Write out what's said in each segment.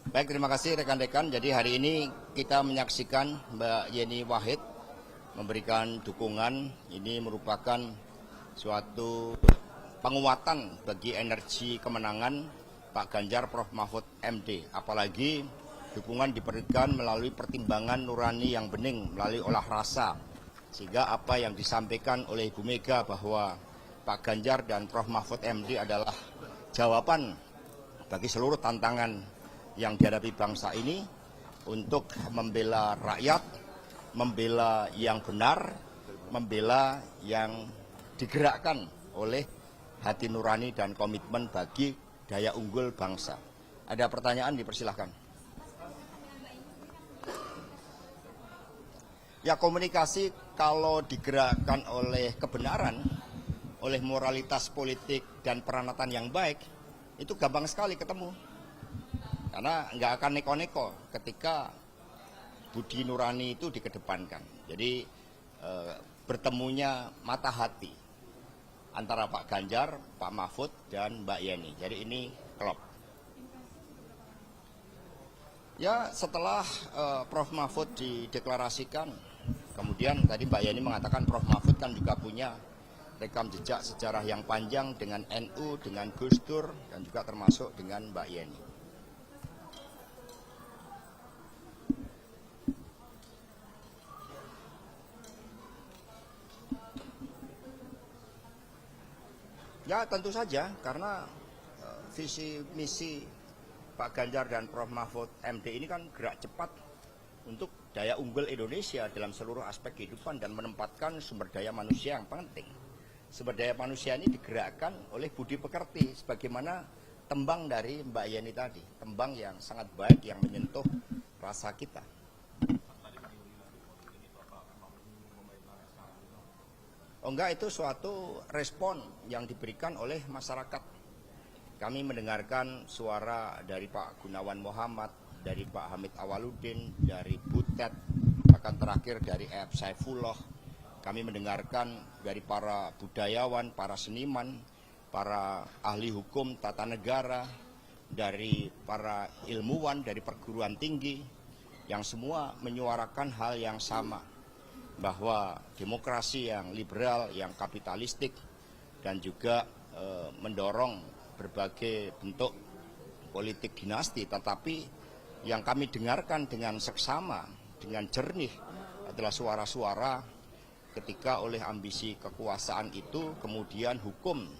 Baik, terima kasih rekan-rekan. Jadi hari ini kita menyaksikan Mbak Yeni Wahid memberikan dukungan. Ini merupakan suatu penguatan bagi energi kemenangan Pak Ganjar Prof Mahfud MD. Apalagi dukungan diberikan melalui pertimbangan nurani yang bening, melalui olah rasa. Sehingga apa yang disampaikan oleh Ibu Mega bahwa Pak Ganjar dan Prof Mahfud MD adalah jawaban bagi seluruh tantangan yang dihadapi bangsa ini untuk membela rakyat, membela yang benar, membela yang digerakkan oleh hati nurani dan komitmen bagi daya unggul bangsa. Ada pertanyaan, dipersilahkan. Ya, komunikasi kalau digerakkan oleh kebenaran, oleh moralitas politik dan peranatan yang baik, itu gampang sekali ketemu. Karena nggak akan neko-neko ketika budi nurani itu dikedepankan. Jadi bertemunya mata hati antara Pak Ganjar, Pak Mahfud, dan Mbak Yeni. Jadi ini klop. Ya, setelah Prof Mahfud dideklarasikan, kemudian tadi Mbak Yeni mengatakan Prof Mahfud kan juga punya rekam jejak sejarah yang panjang dengan NU, dengan Gus Dur, dan juga termasuk dengan Mbak Yeni. Ya, tentu saja, karena visi misi Pak Ganjar dan Prof Mahfud MD ini kan gerak cepat untuk daya unggul Indonesia dalam seluruh aspek kehidupan dan menempatkan sumber daya manusia yang penting. Sumber daya manusia ini digerakkan oleh budi pekerti, sebagaimana tembang dari Mbak Yeni tadi, tembang yang sangat baik yang menyentuh rasa kita. Oh enggak, itu suatu respon yang diberikan oleh masyarakat. Kami mendengarkan suara dari Pak Gunawan Muhammad, dari Pak Hamid Awaludin, dari Butet, bahkan terakhir dari F. Saifullah. Kami mendengarkan dari para budayawan, para seniman, para ahli hukum tata negara, dari para ilmuwan, dari perguruan tinggi, yang semua menyuarakan hal yang sama, bahwa demokrasi yang liberal, yang kapitalistik, dan juga mendorong berbagai bentuk politik dinasti, tetapi yang kami dengarkan dengan seksama, dengan jernih adalah suara-suara ketika oleh ambisi kekuasaan itu kemudian hukum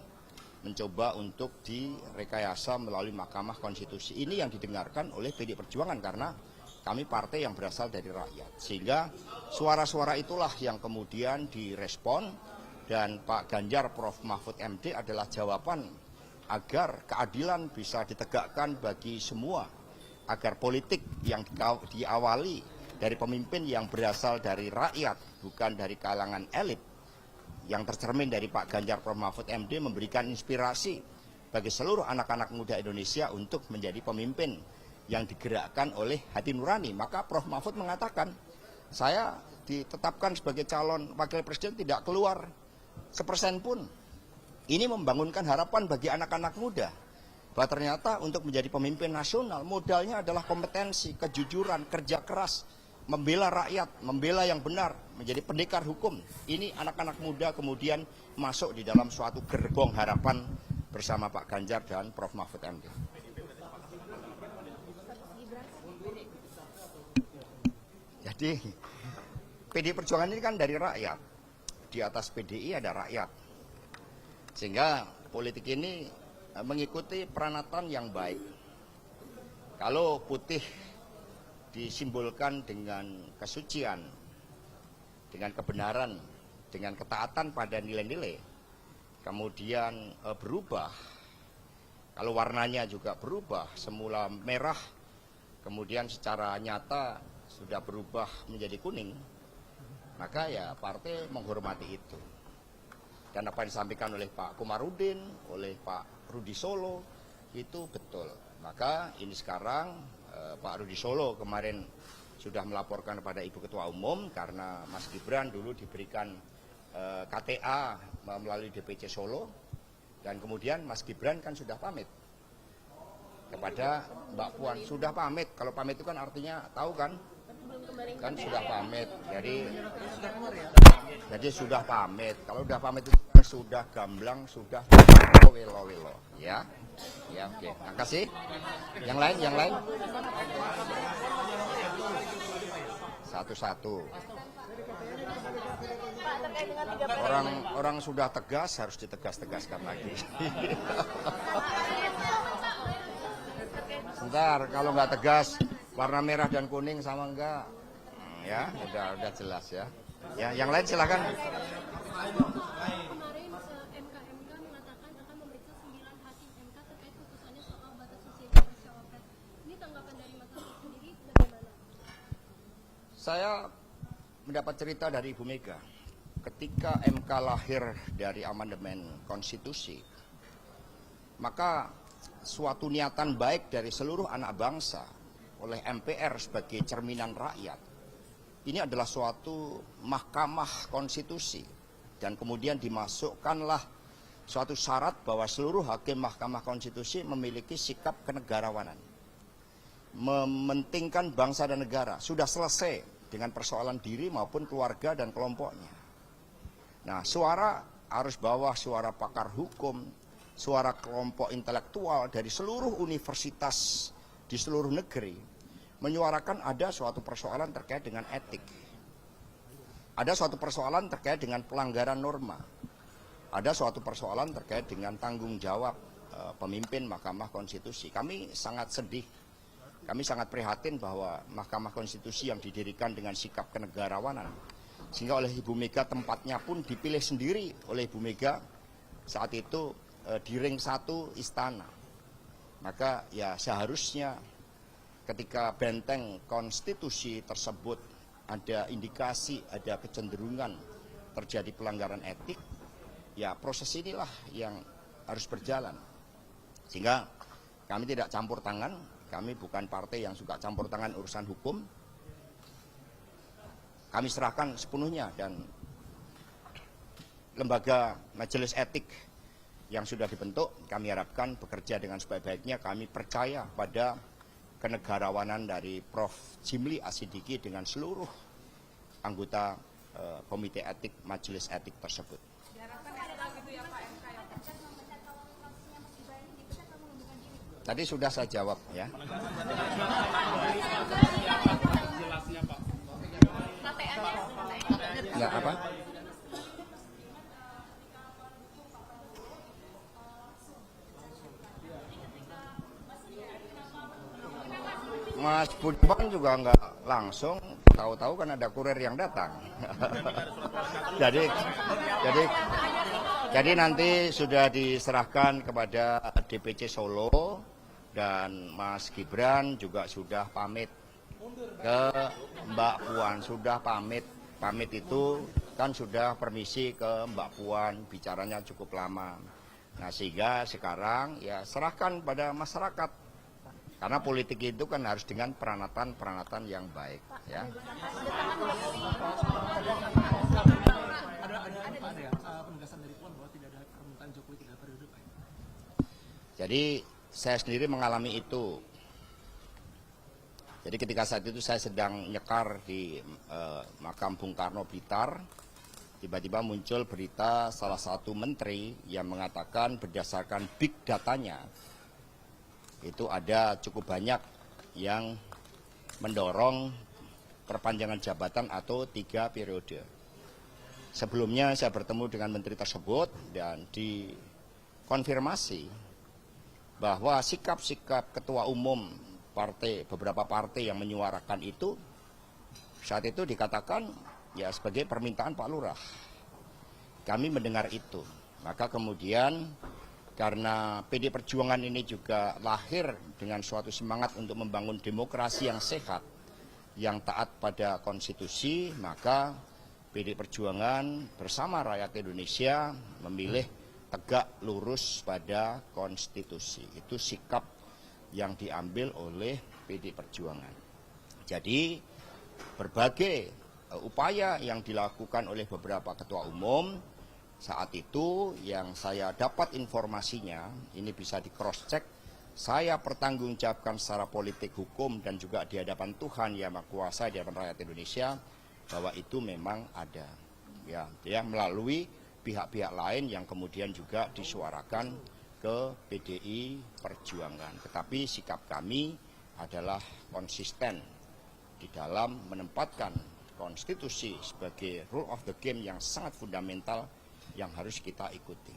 mencoba untuk direkayasa melalui Mahkamah Konstitusi. Ini yang didengarkan oleh PDI Perjuangan karena kami partai yang berasal dari rakyat. Sehingga suara-suara itulah yang kemudian direspon, dan Pak Ganjar Prof Mahfud MD adalah jawaban agar keadilan bisa ditegakkan bagi semua, agar politik yang diawali dari pemimpin yang berasal dari rakyat, bukan dari kalangan elit, yang tercermin dari Pak Ganjar Prof Mahfud MD memberikan inspirasi bagi seluruh anak-anak muda Indonesia untuk menjadi pemimpin yang digerakkan oleh hati nurani. Maka Prof Mahfud mengatakan, saya ditetapkan sebagai calon wakil presiden tidak keluar 1% pun. Ini membangunkan harapan bagi anak-anak muda bahwa ternyata untuk menjadi pemimpin nasional modalnya adalah kompetensi, kejujuran, kerja keras, membela rakyat, membela yang benar, menjadi pendekar hukum. Ini anak-anak muda kemudian masuk di dalam suatu gerbong harapan bersama Pak Ganjar dan Prof Mahfud MD. Jadi PDI Perjuangan ini kan dari rakyat, di atas PDI ada rakyat, sehingga politik ini mengikuti peranatan yang baik. Kalau putih disimbolkan dengan kesucian, dengan kebenaran, dengan ketaatan pada nilai-nilai, kemudian berubah, kalau warnanya juga berubah, semula merah, kemudian secara nyata sudah berubah menjadi kuning, maka ya partai menghormati itu. Dan apa yang disampaikan oleh Pak Komarudin, oleh Pak Rudi Solo, itu betul. Maka ini sekarang Pak Rudi Solo kemarin sudah melaporkan kepada Ibu Ketua Umum karena Mas Gibran dulu diberikan KTA melalui DPC Solo, dan kemudian Mas Gibran kan sudah pamit kepada kepada Mbak Puan. Sudah pamit, kalau pamit itu kan artinya tahu kan? Kan sudah pamit, jadi sudah pamit. Kalau sudah pamit itu kan sudah gamblang, sudah welo-welo, ya. Ya, oke. Makasih. Yang lain. Satu-satu. Orang sudah tegas harus ditegas-tegaskan lagi. Sebentar, kalau nggak tegas, warna merah dan kuning sama enggak? Ya, udah jelas ya. Ya, yang lain silakan. Saya mendapat cerita dari Ibu Mega. Ketika MK lahir dari amandemen konstitusi, maka suatu niatan baik dari seluruh anak bangsa oleh MPR sebagai cerminan rakyat, ini adalah suatu mahkamah konstitusi, dan kemudian dimasukkanlah suatu syarat bahwa seluruh hakim mahkamah konstitusi memiliki sikap kenegarawanan, mementingkan bangsa dan negara. Sudah selesai dengan persoalan diri maupun keluarga dan kelompoknya. Nah, suara arus bawah, suara pakar hukum, suara kelompok intelektual dari seluruh universitas di seluruh negeri menyuarakan ada suatu persoalan terkait dengan etik. Ada suatu persoalan terkait dengan pelanggaran norma. Ada suatu persoalan terkait dengan tanggung jawab pemimpin Mahkamah Konstitusi. Kami sangat sedih. Kami sangat prihatin bahwa Mahkamah Konstitusi yang didirikan dengan sikap kenegarawanan, sehingga oleh Ibu Mega tempatnya pun dipilih sendiri oleh Ibu Mega saat itu di ring 1 istana. Maka ya seharusnya ketika benteng konstitusi tersebut ada indikasi, ada kecenderungan terjadi pelanggaran etik, ya proses inilah yang harus berjalan. Sehingga kami tidak campur tangan. Kami bukan partai yang suka campur tangan urusan hukum. Kami serahkan sepenuhnya, dan lembaga majelis etik yang sudah dibentuk kami harapkan bekerja dengan sebaik-baiknya. Kami percaya pada kenegarawanan dari Prof. Jimli Asidiki dengan seluruh anggota komite etik majelis etik tersebut. Tadi sudah saya jawab ya. Ya apa? Mas Budiman juga nggak langsung, tahu-tahu kan ada kurir yang datang. jadi nanti sudah diserahkan kepada DPC Solo. Dan Mas Gibran juga sudah pamit ke Mbak Puan, sudah pamit. Pamit itu kan sudah permisi ke Mbak Puan, bicaranya cukup lama. Nah, sehingga sekarang ya serahkan pada masyarakat. Karena politik itu kan harus dengan peranatan yang baik. Ya. Jadi saya sendiri mengalami itu. Jadi ketika saat itu saya sedang nyekar di makam Bung Karno Blitar, tiba-tiba muncul berita salah satu menteri yang mengatakan berdasarkan big datanya, itu ada cukup banyak yang mendorong perpanjangan jabatan atau 3 periode. Sebelumnya saya bertemu dengan menteri tersebut dan dikonfirmasi bahwa sikap-sikap ketua umum beberapa partai yang menyuarakan itu, saat itu dikatakan ya sebagai permintaan Pak Lurah. Kami mendengar itu. Maka kemudian karena PD Perjuangan ini juga lahir dengan suatu semangat untuk membangun demokrasi yang sehat, yang taat pada konstitusi, maka PD Perjuangan bersama rakyat Indonesia memilih tegak lurus pada konstitusi. Itu sikap yang diambil oleh PD Perjuangan. Jadi berbagai upaya yang dilakukan oleh beberapa ketua umum saat itu yang saya dapat informasinya, ini bisa di cross check saya pertanggungjawabkan secara politik, hukum, dan juga di hadapan Tuhan Yang Maha Kuasa, di hadapan rakyat Indonesia, bahwa itu memang ada. Ya, melalui pihak-pihak lain yang kemudian juga disuarakan ke PDI Perjuangan. Tetapi sikap kami adalah konsisten di dalam menempatkan konstitusi sebagai rule of the game yang sangat fundamental yang harus kita ikuti.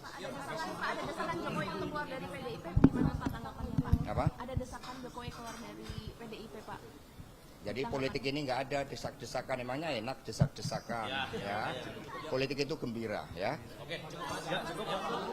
Ada desakan Jokowi untuk keluar dari PDIP, gimana Pak tanggapannya Pak? Apa? Ada desakan Jokowi keluar dari PDIP Pak? Jadi politik ini nggak ada desak-desakan, emangnya enak desak-desakan, ya. Politik itu gembira, ya. Oke, cukup.